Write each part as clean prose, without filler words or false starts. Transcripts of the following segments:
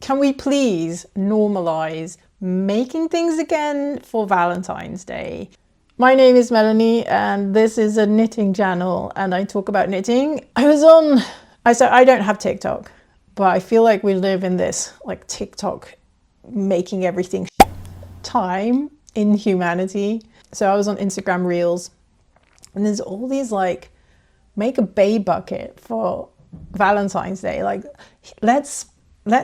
can we please normalize making things again for Valentine's Day? My name is Melanie and this is a knitting channel and I talk about knitting. I don't have TikTok, but I feel like we live in this like TikTok making everything time in humanity. So I was on Instagram Reels and there's all these like, make a bay bucket for Valentine's Day. Like, let's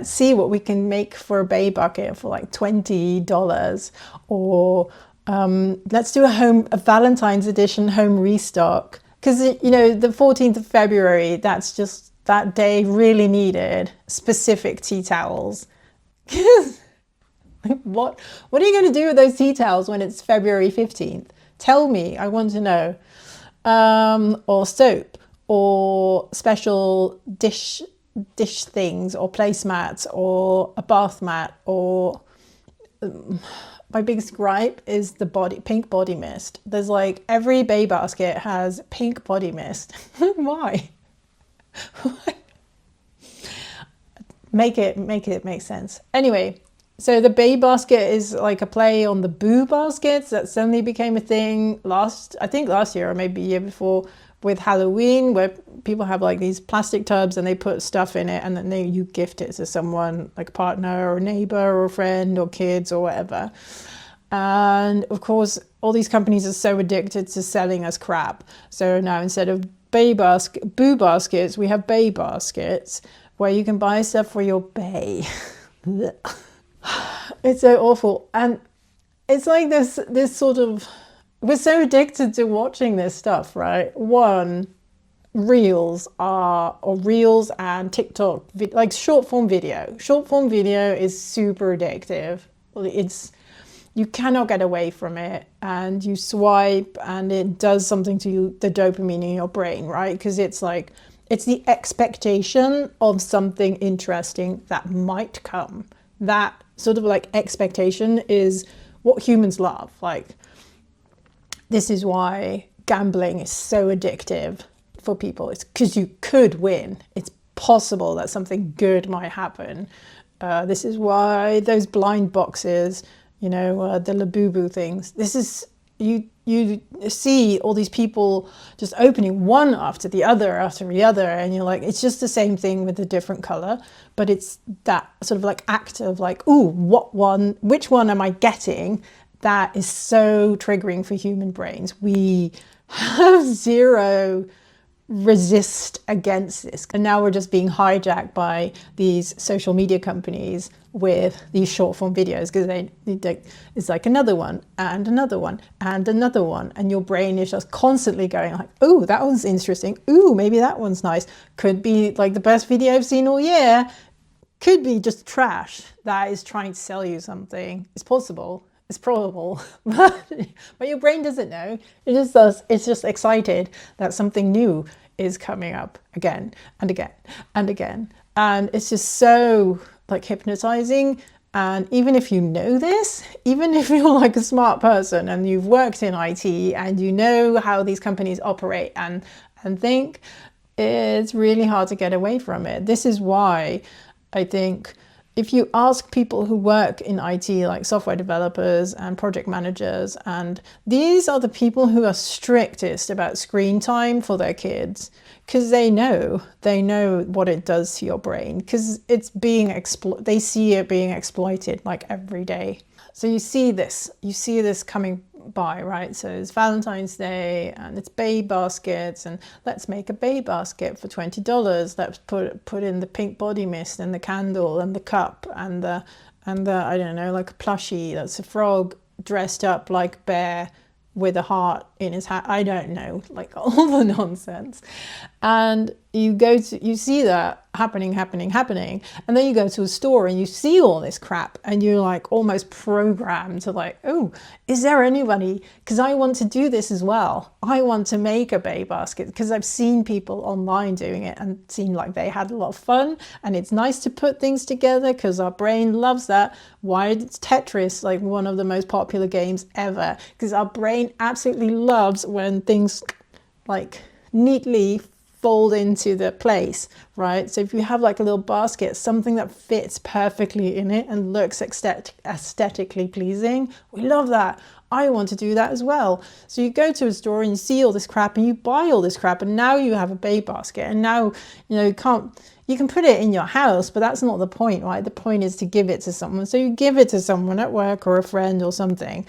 see what we can make for a bay bucket for like $20, or let's do a Valentine's edition home restock. Because, you know, the 14th of February, that's just, that day really needed specific tea towels. What are you going to do with those tea towels when it's February 15th? Tell me, I want to know. Or soap, or special dish things, or placemats, or a bath mat, or my biggest gripe is the pink body mist. There's like every bay basket has pink body mist. Why? Make it make sense. Anyway, so the bay basket is like a play on the boo baskets that suddenly became a thing I think last year or maybe year before, with Halloween, where people have like these plastic tubs and they put stuff in it and then you gift it to someone, like a partner or a neighbor or a friend or kids or whatever. And of course, all these companies are so addicted to selling us crap. So now instead of boo baskets, we have bay baskets where you can buy stuff for your bay. It's so awful. And it's like this sort of, we're so addicted to watching this stuff, right? One, reels and TikTok, like short form video. Short form video is super addictive. You cannot get away from it, and you swipe and it does something to you, the dopamine in your brain, right? Because it's like, it's the expectation of something interesting that might come. That sort of like expectation is what humans love. Like, this is why gambling is so addictive for people. It's because you could win. It's possible that something good might happen. This is why those blind boxes, you know, the Labubu things. This is, you see all these people just opening one after the other, and you're like, it's just the same thing with a different color, but it's that sort of like act of like, ooh, which one am I getting? That is so triggering for human brains. We have zero resist against this. And now we're just being hijacked by these social media companies with these short form videos, because it's like another one and another one and another one. And your brain is just constantly going like, oh, that one's interesting. Ooh, maybe that one's nice. Could be like the best video I've seen all year. Could be just trash that is trying to sell you something. It's possible. It's probable, but your brain doesn't know. It just does. It's just excited that something new is coming up again and again and again. And it's just so like hypnotizing. And even if you know this, even if you're like a smart person and you've worked in IT and you know how these companies operate and think, it's really hard to get away from it. This is why I think if you ask people who work in IT, like software developers and project managers, and these are the people who are strictest about screen time for their kids, because they know what it does to your brain, because it's they see it being exploited like every day. So you see this coming by, right? So it's Valentine's Day and it's bay baskets, and let's make a bay basket for $20. Let's put in the pink body mist and the candle and the cup and the I don't know, like a plushie that's a frog dressed up like bear with a heart in his hat. I don't know, like all the nonsense. And you see that happening, and then you go to a store and you see all this crap and you're like almost programmed to like, oh, is there anybody, because I want to do this as well. I want to make a bay basket because I've seen people online doing it and seen like they had a lot of fun, and it's nice to put things together because our brain loves that. Why is Tetris like one of the most popular games ever? Because our brain absolutely loves when things like neatly fold into the place, right? So if you have like a little basket, something that fits perfectly in it and looks aesthetically pleasing, we love that. I want to do that as well. So you go to a store and you see all this crap and you buy all this crap, and now you have a babe basket, and now you can put it in your house, but that's not the point, right? The point is to give it to someone. So you give it to someone at work or a friend or something,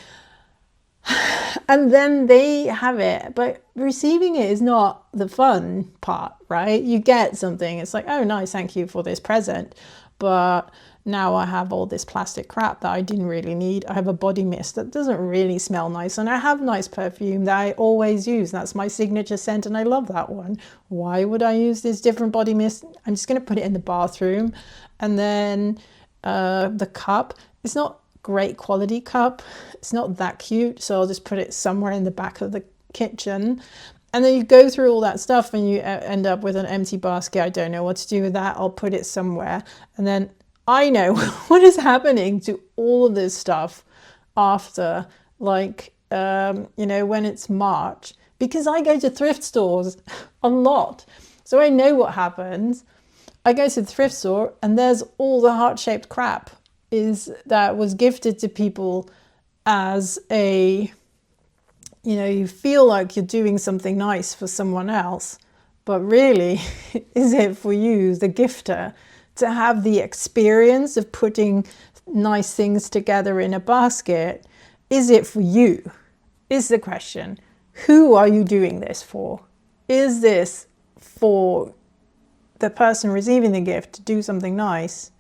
and then they have it, but receiving it is not the fun part, right? You get something, it's like, oh nice, thank you for this present, but now I have all this plastic crap that I didn't really need. I have a body mist that doesn't really smell nice, and I have nice perfume that I always use. That's my signature scent and I love that one. Why would I use this different body mist? I'm just going to put it in the bathroom. And then the cup, it's not great quality cup, it's not that cute, so I'll just put it somewhere in the back of the kitchen. And then you go through all that stuff and you end up with an empty basket. I don't know what to do with that. I'll put it somewhere. And then I know what is happening to all of this stuff after, like, when it's March, because I go to thrift stores a lot. So I know what happens. I go to the thrift store and there's all the heart-shaped crap that was gifted to people as a, you feel like you're doing something nice for someone else, but really, is it for you, the gifter, to have the experience of putting nice things together in a basket? Is it for you? Is the question. Who are you doing this for? Is this for the person receiving the gift to do something nice?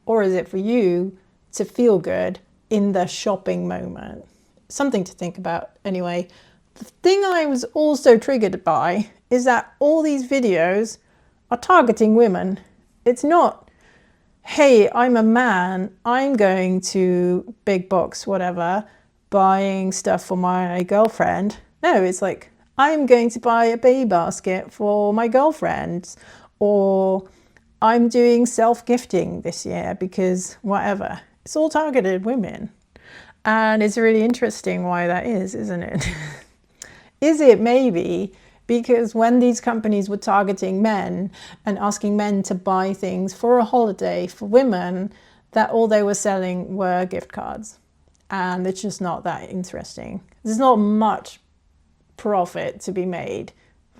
Or is it for you to feel good in the shopping moment? Something to think about anyway. The thing I was also triggered by is that all these videos are targeting women. It's not, hey, I'm a man, I'm going to big box, whatever, buying stuff for my girlfriend. No, it's like, I'm going to buy a baby basket for my girlfriend, or I'm doing self-gifting this year because whatever. It's all targeted women. And it's really interesting why that is, isn't it? Is it maybe because when these companies were targeting men and asking men to buy things for a holiday for women, that all they were selling were gift cards? And it's just not that interesting. There's not much profit to be made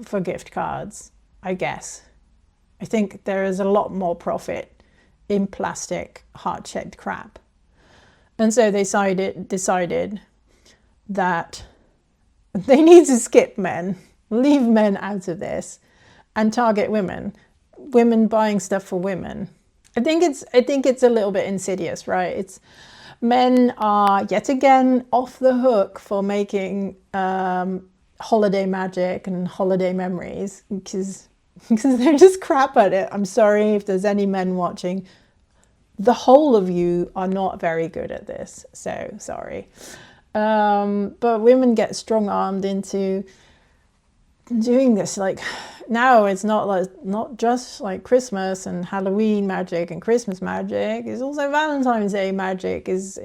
for gift cards, I guess. I think there is a lot more profit in plastic heart-shaped crap. And so they decided that they need to skip men, leave men out of this, and target women buying stuff for women. I think it's a little bit insidious, right? It's men are yet again off the hook for making holiday magic and holiday memories because they're just crap at it. I'm sorry if there's any men watching. The whole of you are not very good at this, so sorry. But women get strong-armed into doing this. Like now, it's not just like Christmas and Halloween magic and Christmas magic. It's also Valentine's Day magic is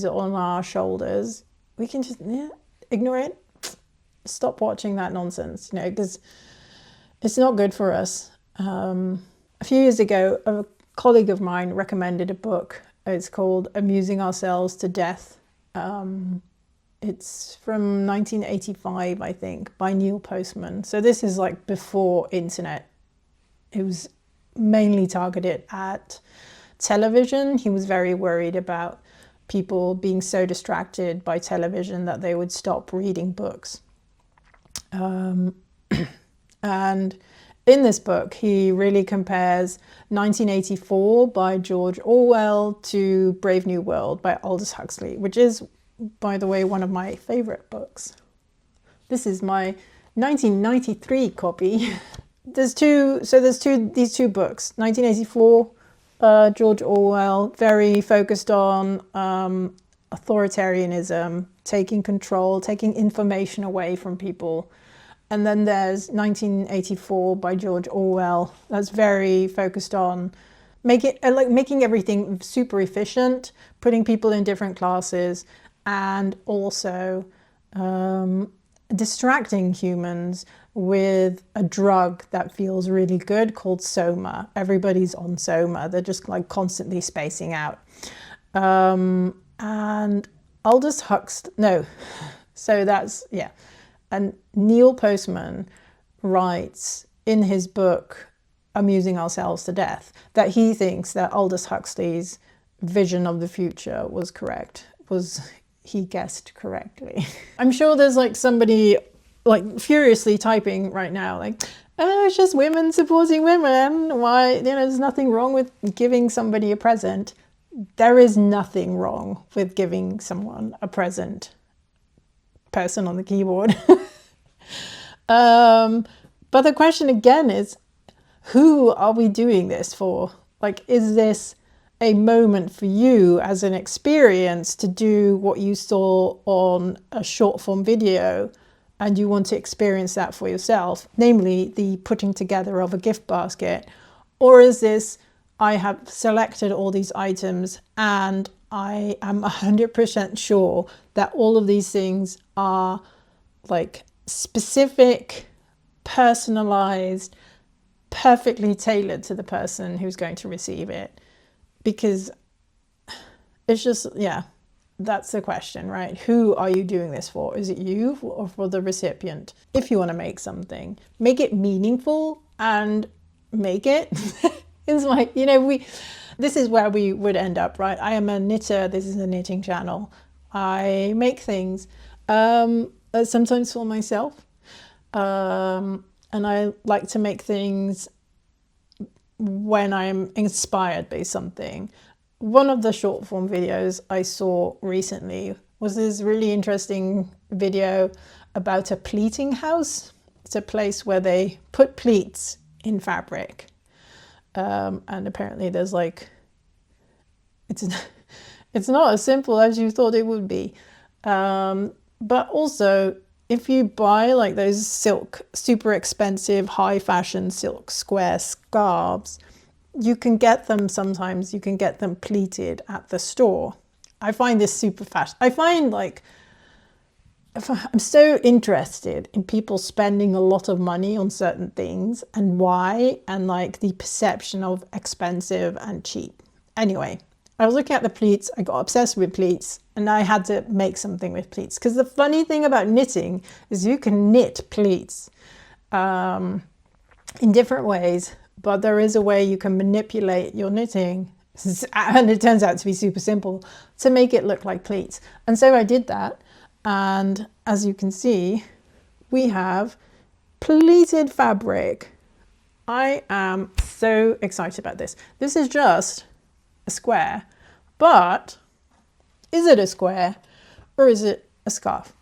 on our shoulders. We can just ignore it. Stop watching that nonsense, because it's not good for us. A few years ago, a colleague of mine recommended a book. It's called Amusing Ourselves to Death. It's from 1985, I think, by Neil Postman. So this is like before internet. It was mainly targeted at television. He was very worried about people being so distracted by television that they would stop reading books. And in this book, he really compares 1984 by George Orwell to Brave New World by Aldous Huxley, which is, by the way, one of my favorite books. This is my 1993 copy. These two books. 1984, George Orwell, very focused on authoritarianism, taking control, taking information away from people. And then there's 1984 by George Orwell. That's very focused on making everything super efficient, putting people in different classes, and also distracting humans with a drug that feels really good called Soma. Everybody's on Soma. They're just like constantly spacing out. And Aldous Huxley, no, so that's, yeah. And Neil Postman writes in his book, Amusing Ourselves to Death, that he thinks that Aldous Huxley's vision of the future was correct, he guessed correctly. I'm sure there's like somebody like furiously typing right now, like, oh, it's just women supporting women. Why, there's nothing wrong with giving somebody a present. There is nothing wrong with giving someone a present. Person on the keyboard. But the question again is, who are we doing this for? Like, is this a moment for you as an experience to do what you saw on a short form video and you want to experience that for yourself, namely the putting together of a gift basket? Or is this, I have selected all these items and I am 100% sure that all of these things are like specific, personalized, perfectly tailored to the person who's going to receive it? Because it's just, yeah, that's the question, right? Who are you doing this for? Is it you or for the recipient? If you want to make something, make it meaningful and make it. It's like, this is where we would end up, right? I am a knitter. This is a knitting channel. I make things, sometimes for myself. And I like to make things when I'm inspired by something. One of the short form videos I saw recently was this really interesting video about a pleating house. It's a place where they put pleats in fabric. And apparently there's like, it's not as simple as you thought it would be. But also, if you buy like those silk, super expensive, high fashion silk square scarves, you can get them sometimes, you can get them pleated at the store. I find this super fashion. I find like, I'm so interested in people spending a lot of money on certain things and why, and like the perception of expensive and cheap. Anyway, I was looking at the pleats, I got obsessed with pleats, and I had to make something with pleats. Because the funny thing about knitting is you can knit pleats in different ways, but there is a way you can manipulate your knitting, and it turns out to be super simple, to make it look like pleats. And so I did that, and as you can see, we have pleated fabric. I am so excited about this. This is just a square, but is it a square or is it a scarf?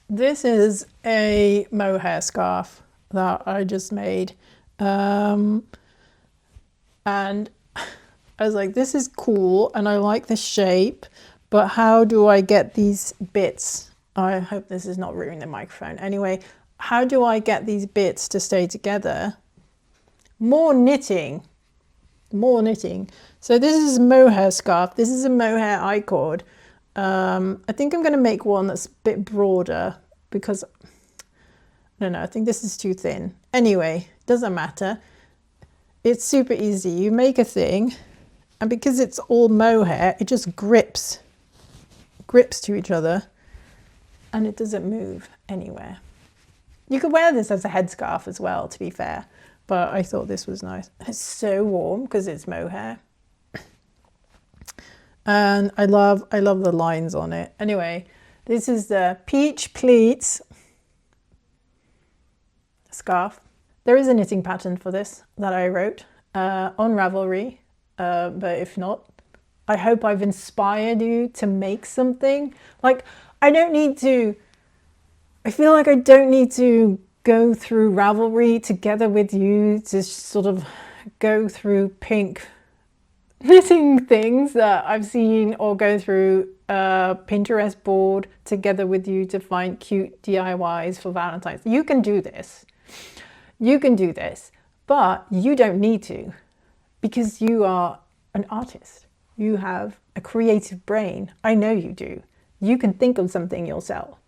This is a mohair scarf that I just made. And I was like, this is cool and I like the shape, but how do I get these bits? I hope this is not ruining the microphone. Anyway, how do I get these bits to stay together? More knitting. So this is a mohair scarf. This is a mohair I-cord. I think I'm going to make one that's a bit broader because, I don't know, I think this is too thin. Anyway, doesn't matter. It's super easy. You make a thing, and because it's all mohair, it just grips to each other, and it doesn't move anywhere. You could wear this as a headscarf as well, to be fair, but I thought this was nice. It's so warm because it's mohair. And I love the lines on it. Anyway, this is the peach pleats scarf. There is a knitting pattern for this that I wrote on Ravelry, but if not, I hope I've inspired you to make something. Like, I feel like I don't need to go through Ravelry together with you to sort of go through pink knitting things that I've seen, or go through a Pinterest board together with you to find cute DIYs for Valentine's. You can do this. But you don't need to, because you are an artist. You have a creative brain. I know you do. You can think of something yourself,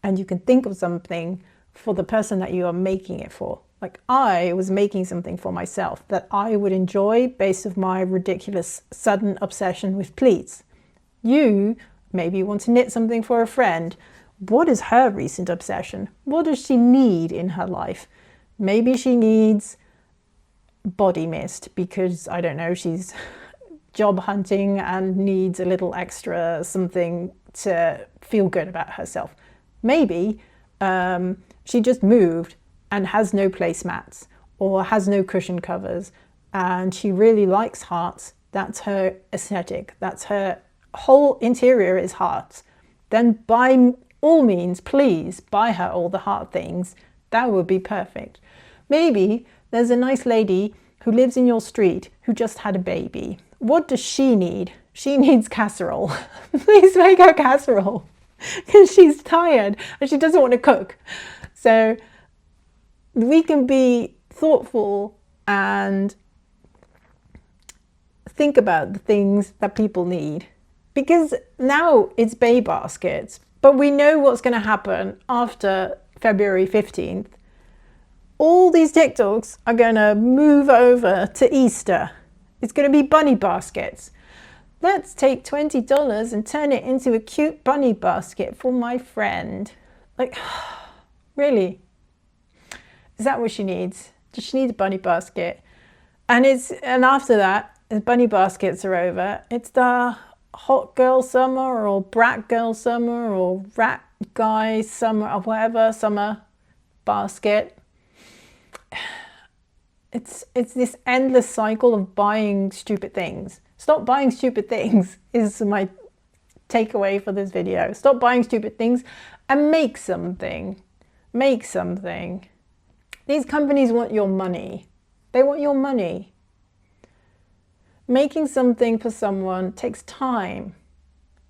and you can think of something for the person that you are making it for. Like, I was making something for myself that I would enjoy based on my ridiculous sudden obsession with pleats. You maybe want to knit something for a friend. What is her recent obsession? What does she need in her life? Maybe she needs body mist because, I don't know, she's job hunting and needs a little extra something to feel good about herself. Maybe she just moved and has no placemats or has no cushion covers, and she really likes hearts. That's her aesthetic. That's her whole interior is hearts. Then by all means, please buy her all the heart things. That would be perfect. Maybe there's a nice lady who lives in your street who just had a baby. What does she need? She needs casserole. Please make her casserole because she's tired and she doesn't want to cook. So we can be thoughtful and think about the things that people need, because now it's Bay baskets, but we know what's going to happen after February 15th. All these TikToks are going to move over to Easter. It's going to be bunny baskets. Let's take $20 and turn it into a cute bunny basket for my friend. Like, really? Is that what she needs? Does she need a bunny basket? And after that, the bunny baskets are over. It's the hot girl summer or brat girl summer or rat guy summer or whatever summer basket. It's this endless cycle of buying stupid things. Stop buying stupid things is my takeaway for this video. Stop buying stupid things and make something. Make something. These companies want your money. They want your money. Making something for someone takes time.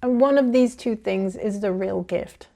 And one of these two things is the real gift.